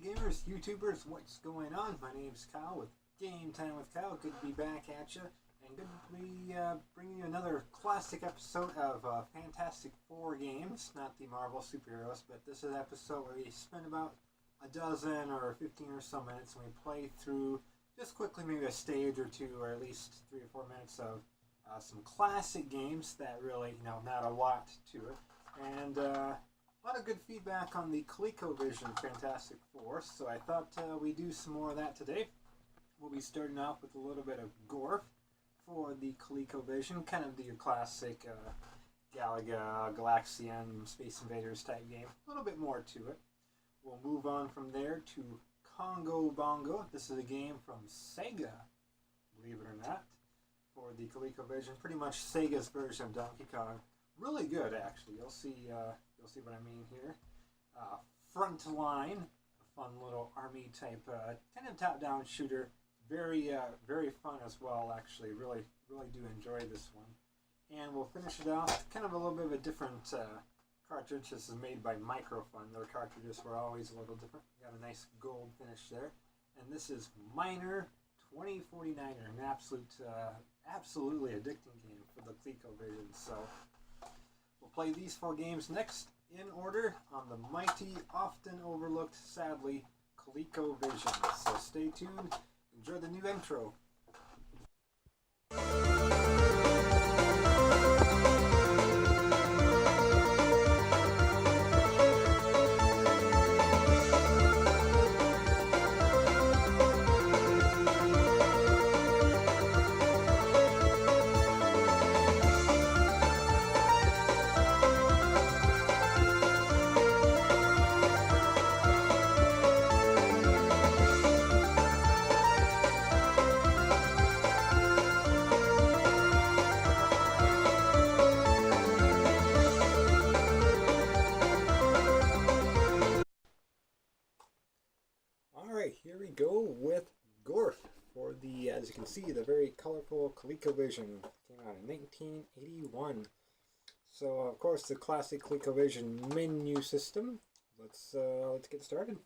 gamers, YouTubers, what's going on? My name's Kyle with Game Time with Kyle. Good to be back at you, and good to be bringing you another classic episode of Fantastic Four games. Not the Marvel superheroes, but this is an episode where we spend about a dozen or 15 or so minutes, and we play through just quickly maybe a stage or two, or at least 3 or 4 minutes of some classic games that really, not a lot to it. And a lot of good feedback on the Colecovision Fantastic Four, so I thought we'd do some more of that today. We'll be starting off with a little bit of Gorf for the Colecovision, kind of your classic Galaga, Galaxian, Space Invaders type game. A little bit more to it. We'll move on from there to Congo Bongo. This is a game from Sega, believe it or not, for the ColecoVision. Pretty much Sega's version of Donkey Kong. Really good, actually. You'll see what I mean here. Frontline, a fun little army type, kind of top-down shooter. Very fun as well. Actually, really do enjoy this one. And we'll finish it off. Kind of a little bit of a different cartridge. This is made by Microfun. Their cartridges were always a little different. Got a nice gold finish there. And this is Miner 2049er, an absolutely addicting game for the ColecoVision. So we'll play these 4 games next in order on the mighty, often overlooked, sadly, ColecoVision. So stay tuned. Enjoy the new intro. Here we go with Gorf for the, as you can see, the very colorful ColecoVision. Came out in 1981. So, of course, the classic ColecoVision menu system. Let's get started.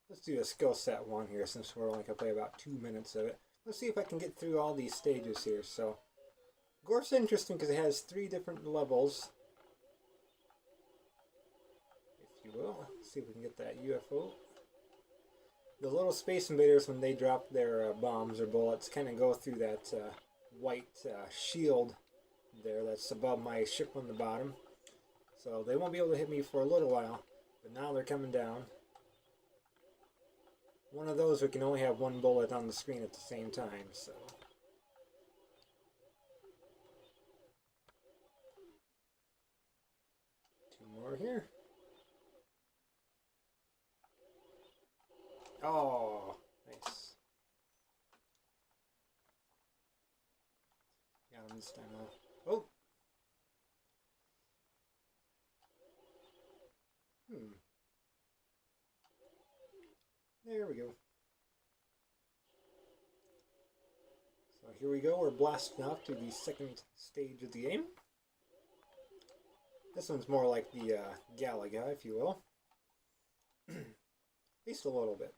Let's do a skill set one here, since we're only going to play about 2 minutes of it. Let's see if I can get through all these stages here. So, Gorf's interesting because it has 3 different levels, if you will. Let's see if we can get that UFO. The little Space Invaders, when they drop their bombs or bullets, kind of go through that white shield there that's above my ship on the bottom. So they won't be able to hit me for a little while, but now they're coming down. One of those, we can only have 1 bullet on the screen at the same time, so. Two more here. Oh, nice. Got him this time off. Oh! There we go. So here we go, we're blasting off to the second stage of the game. This one's more like the Galaga, if you will. At least a little bit.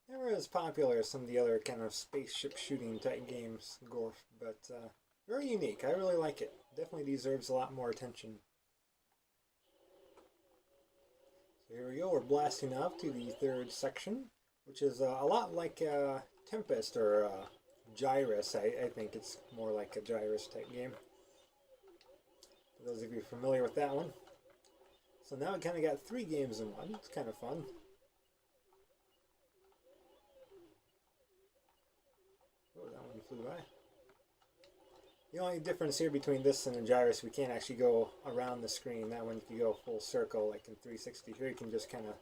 Never as popular as some of the other kind of spaceship shooting type games, Gorf, but very unique. I really like it. Definitely deserves a lot more attention. So here we go, we're blasting off to the 3rd section, which is a lot like Tempest or Gyrus. I think it's more like a Gyrus type game. For those of you familiar with that one. So now we kind of got 3 games in one. It's kind of fun. Oh, that one flew by. The only difference here between this and the Gyrus, we can't actually go around the screen. That one you can go full circle, like in 360. Here you can just kind of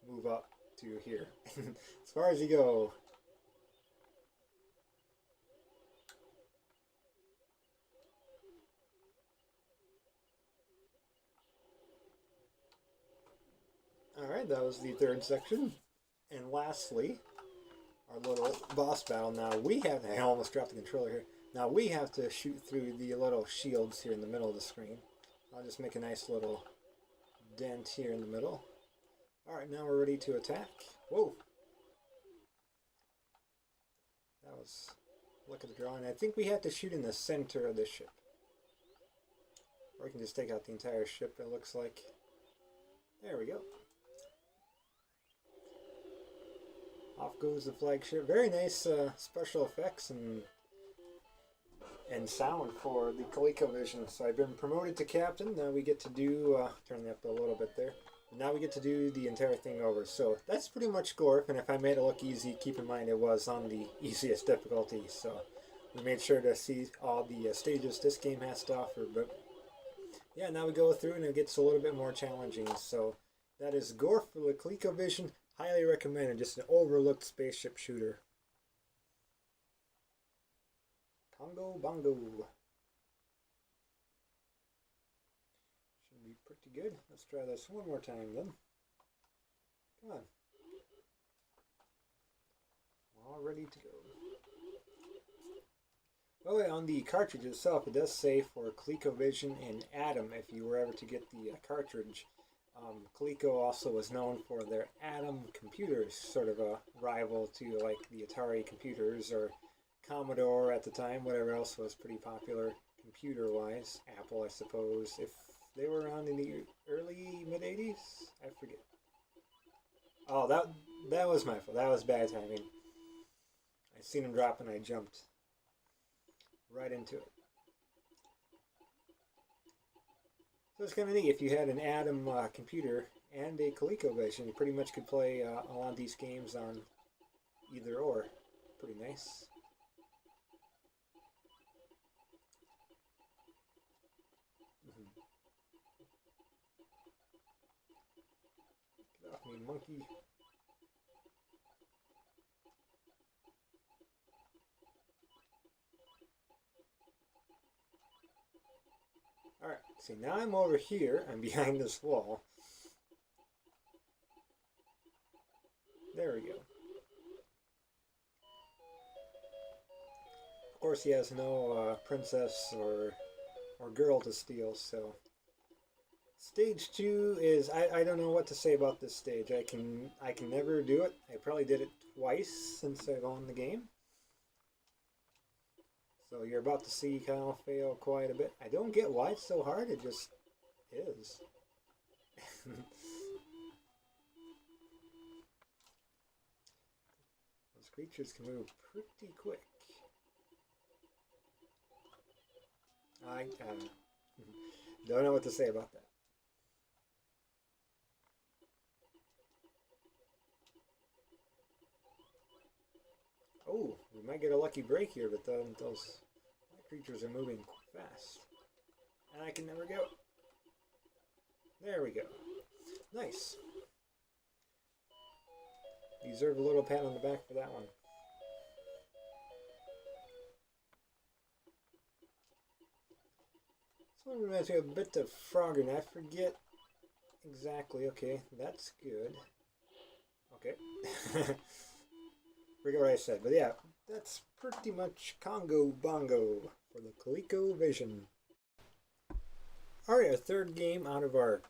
move up to here. As far as you go. Alright, that was the 3rd section. And lastly, our little boss battle. Now we have, I almost dropped the controller here. Now we have to shoot through the little shields here in the middle of the screen. I'll just make a nice little dent here in the middle. Alright, now we're ready to attack. Whoa! That was... Look at the drawing. I think we have to shoot in the center of the ship. Or we can just take out the entire ship, it looks like. There we go. Off goes the flagship. Very nice special effects and sound for the Colecovision. So I've been promoted to captain. Now we get to do, turn that up a little bit there. Now we get to do the entire thing over. So that's pretty much Gorf, and if I made it look easy, keep in mind it was on the easiest difficulty. So we made sure to see all the stages this game has to offer. But yeah, now we go through and it gets a little bit more challenging. So that is Gorf for the Colecovision. Highly recommended. Just an overlooked spaceship shooter. Congo Bongo. Should be pretty good. Let's try this one more time then. Come on. All ready to go. Oh, yeah, on the cartridge itself, it does say for Colecovision and Atom if you were ever to get the cartridge. Coleco also was known for their Atom computers, sort of a rival to like the Atari computers or Commodore at the time, whatever else was pretty popular computer-wise. Apple, I suppose, if they were around in the early mid-80s, I forget. Oh, that was my fault. That was bad timing. I seen him drop and I jumped right into it. So it's kind of neat. If you had an Atom computer and a Colecovision, you pretty much could play a lot of these games on either or. Pretty nice. Get off me, monkey. Alright, see now I'm over here, I'm behind this wall. There we go. Of course he has no princess or girl to steal, so... Stage 2 is, I don't know what to say about this stage. I can never do it. I probably did it twice since I've owned the game. So you're about to see Kyle fail quite a bit. I don't get why it's so hard, it just is. Those creatures can move pretty quick. I don't know what to say about that. Oh, we might get a lucky break here, but then those creatures are moving fast. And I can never go. There we go. Nice. You deserve a little pat on the back for that one. This one reminds me a bit of Frogger, and I forget exactly. Okay, that's good. Okay. Forget what I said, but yeah, that's pretty much Congo Bongo for the Colecovision. Alright, our third game out of our,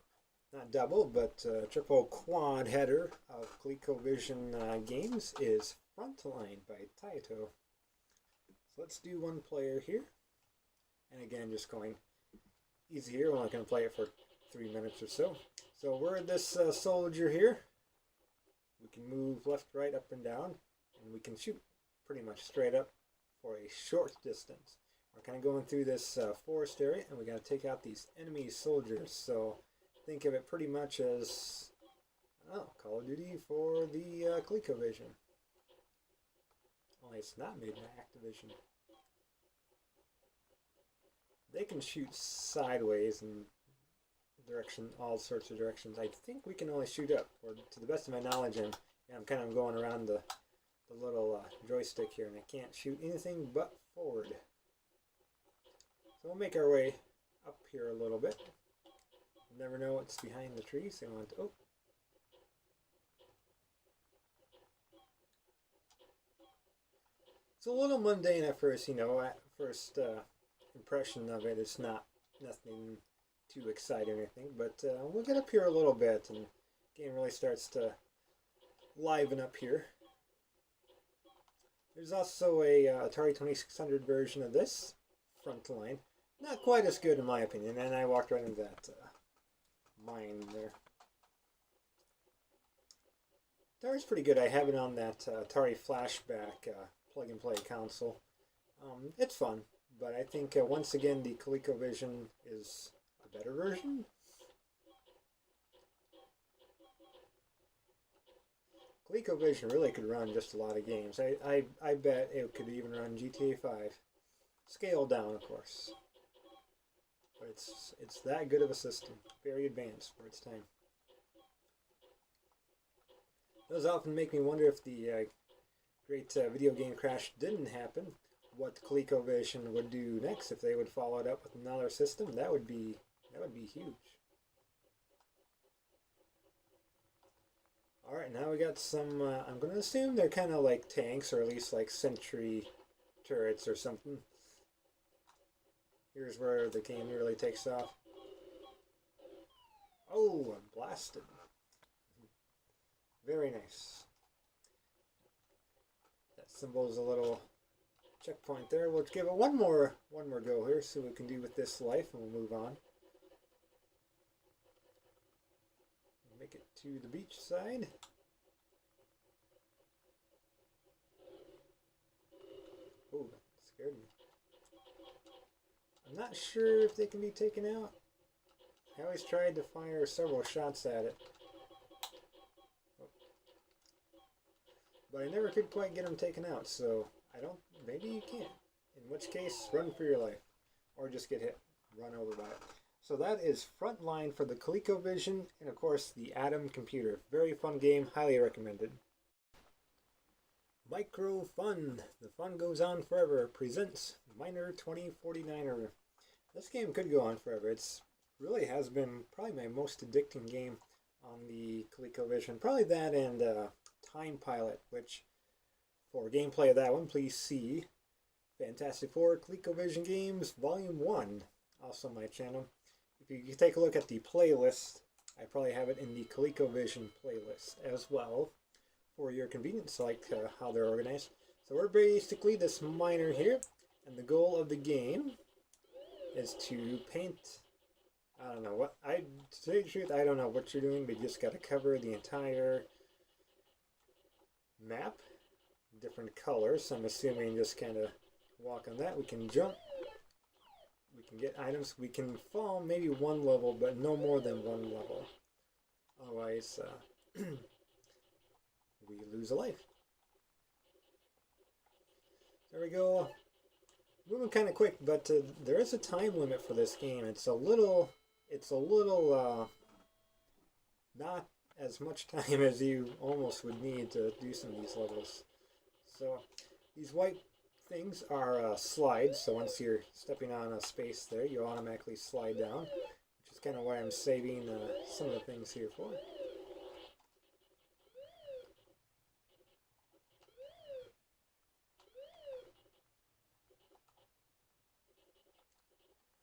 not double, but triple quad header of Colecovision games is Frontline by Taito. So let's do one player here. And again, just going easy here. We're only going to play it for 3 minutes or so. So we're this soldier here. We can move left, right, up, and down. And we can shoot pretty much straight up for a short distance. We're kind of going through this forest area, and we're going to take out these enemy soldiers. So think of it pretty much as Call of Duty for the Colecovision. Only it's not made by Activision. They can shoot sideways and all sorts of directions. I think we can only shoot up, or to the best of my knowledge, and I'm kind of going around the little joystick here, and I can't shoot anything but forward. So we'll make our way up here a little bit. You never know what's behind the tree, so I want to... Oh. It's a little mundane at first, you know. first impression of it is nothing too exciting or anything, but we'll get up here a little bit and the game really starts to liven up here. There's also a Atari 2600 version of this, Frontline. Not quite as good in my opinion, and I walked right into that mine there. Atari's pretty good. I have it on that Atari Flashback plug-and-play console. It's fun, but I think once again the Colecovision is a better version. Colecovision really could run just a lot of games. I bet it could even run GTA 5. Scaled down, of course. But it's that good of a system. Very advanced for its time. It does often make me wonder if the great video game crash didn't happen, what Colecovision would do next. If they would follow it up with another system, that would be huge. Alright, now we got some, I'm going to assume they're kind of like tanks, or at least like sentry turrets or something. Here's where the game really takes off. Oh, I'm blasted. Very nice. That symbol's a little checkpoint there. We'll give it one more go here, see what we can do with this life, and we'll move on. Make it to the beach side. Oh, that scared me. I'm not sure if they can be taken out. I always tried to fire several shots at it, but I never could quite get them taken out, so maybe you can't. In which case, run for your life. Or just get hit, run over by it. So that is Frontline for the ColecoVision, and of course the Atom computer. Very fun game, highly recommended. Micro Fun, the fun goes on forever, presents Miner 2049er. This game could go on forever. It's really has been probably my most addicting game on the ColecoVision. Probably that and Time Pilot, which for gameplay of that one, please see Fantastic Four ColecoVision Games Volume 1, also my channel. If you take a look at the playlist, I probably have it in the ColecoVision playlist as well for your convenience, like how they're organized. So we're basically this miner here, and the goal of the game is to paint, I don't know what, to tell you the truth, I don't know what you're doing, but you just got to cover the entire map, different colors. So I'm assuming just kind of walk on that. We can jump, we can get items, we can fall maybe one level, but no more than one level. Otherwise, we lose a life. There we go. Moving kind of quick, but there is a time limit for this game. It's a little not as much time as you almost would need to do some of these levels. So these white things are slides, so once you're stepping on a space there, you automatically slide down, which is kind of why I'm saving some of the things here for.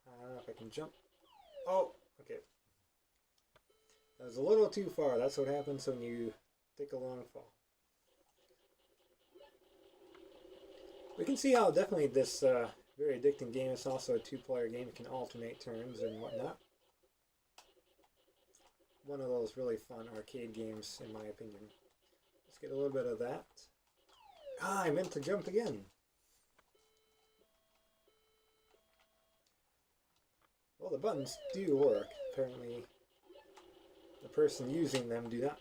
I don't know if I can jump. Oh, okay. That was a little too far. That's what happens when you take a long fall. We can see how definitely this very addicting game is also a two-player game. It can alternate turns and whatnot. One of those really fun arcade games, in my opinion. Let's get a little bit of that. Ah, I meant to jump again. Well, the buttons do work. Apparently, the person using them do not.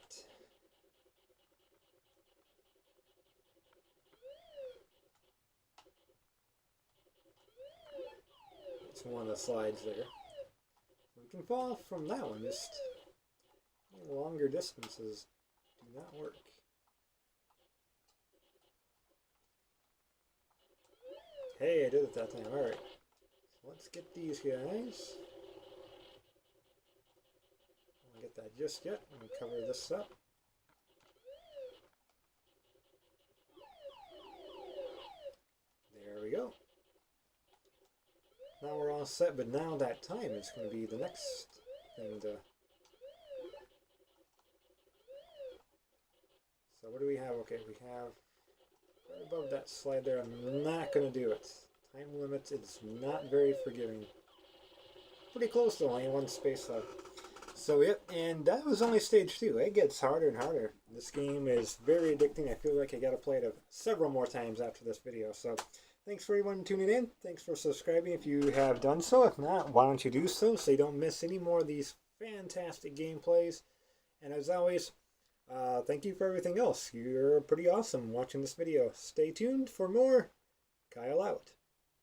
It's one of the slides there. We can fall from that one, just longer distances do not work. Hey, I did it that time. Alright. So let's get these guys. I won't get that just yet. I'm going to cover this up. There we go. now we're all set, but now that time is going to be the next thing to... So what do we have? Okay, we have right above that slide there. I'm not going to do it. Time limit, it's not very forgiving. Pretty close though, only one space left. So yep, and that was only stage 2. It gets harder and harder. This game is very addicting. I feel like I got to play it several more times after this video. So thanks for everyone tuning in. Thanks for subscribing if you have done so. If not, why don't you do so you don't miss any more of these fantastic gameplays. And as always, thank you for everything else. You're pretty awesome watching this video. Stay tuned for more. Kyle out.